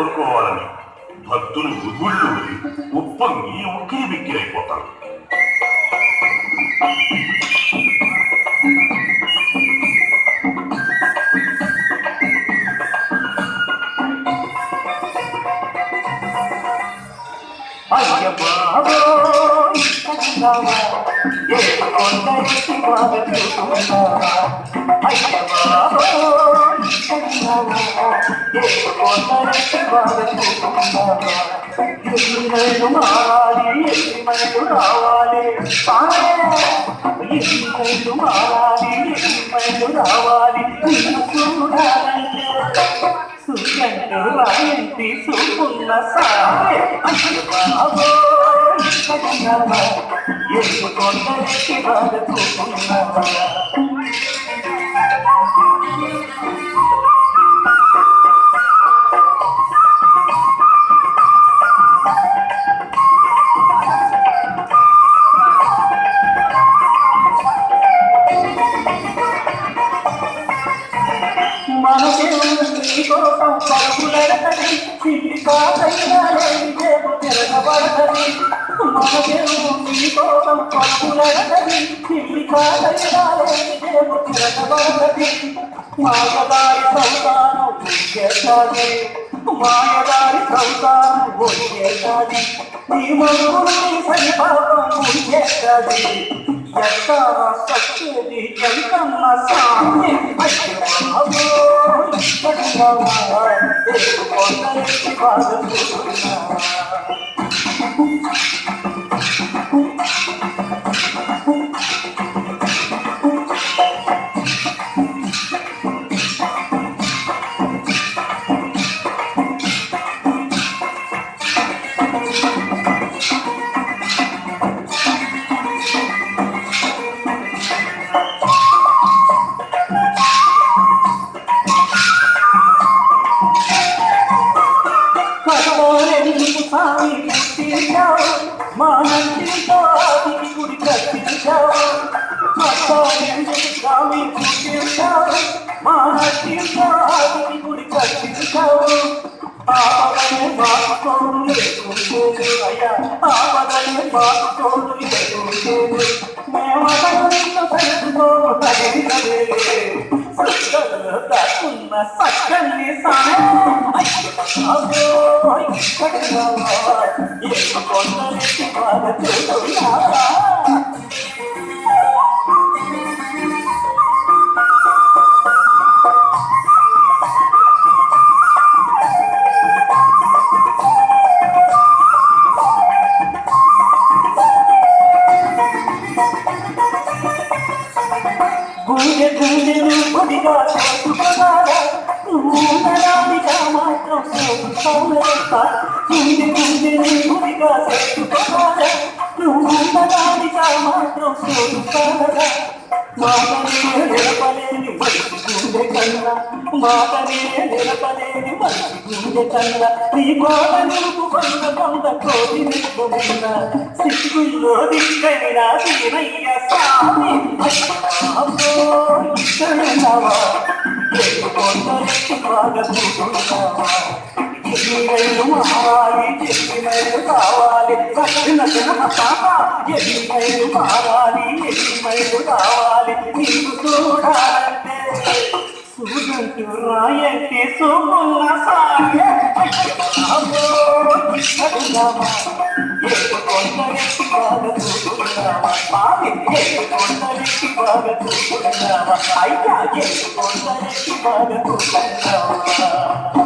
పడుకోవాలని భక్తులు ఉగుళ్ళు ఉప్పొంగి ఉక్కిరి బిక్కిరైపోతారు. మారాలి ఎన్నిమైలు రావాలి ఎన్నిమైలు మారాలి ఎన్నిమైలు రావాలి చూడాలంటే సుఖంటు రాయంటి చూపున్న సాగే ఎన్ని కొండలెక్కి బాగా చూపున్నావా కోసం పరుగులెడతది పిల్లి కాదైనాలేపు తిరగబడతది మనకేమో నీ కోసం పరుగులెడతది పిల్లి కాదైనాలేపు తిరగబడతది మాయదారి సంతానం వచ్చేసాది మాయదారి సంతానం వచ్చేసాది నీ మరుగులు సరిపాపం వచ్చేసాది ఎంత సచ్చేది ఎంతమ్మ సామి స్వామి పుట్టించావు మా నందితో ఆదికి గుడి కట్టించావు స్వామి పుట్టించావు మా నందితో ఆదికి గుడి కట్టించావు ఆపదనే బాతుకోడు లేకుంటేను అయ్యా ఆపదనే బాతుకోడు లేకుంటేను మేమతను నిన్ను తెలుసుకోను దాక్కున్న సక్కల్ని కొండలెక్కి బాగా చూస్తున్నావా గుండె గుండెలు గుడిగా చేసుకున్నారా ఉండడానికా మాత్రం సోదుకోలేక గుండె గుండెలు గుడిగా చేసుకున్నారా ఉండడానికా మాత్రం సోదుకోలేక మాటనే నిలపలేని మనిషి గుండె కన్నా మాటనే నిలపలేని మనిషి గుండె కన్నా నీ మాట నిలుపు కొండ కొండ కోటి నిలుపుకున్నా సిగ్గుల్లో దిక్కైనా దీనయ్య స్వామి ఇక్కడున్నావా కొండలెక్కి బాగా చూస్తున్నావా ఎన్నిమైలు మారాలి ఎన్నిమైలు కావాలి ఎన్నిమైలు మారాలి ఎన్నిమైలు కావాలి నీకు చూడాలంటే చూడంటూ రాయంటే సోమున్న సాగే కొండలెక్కి బాగా చూస్తున్నావా స్వామి కొండలెక్కి బాగా చూస్తున్నావా అయ్యా కొండలెక్కి బాగా చూస్తున్నావా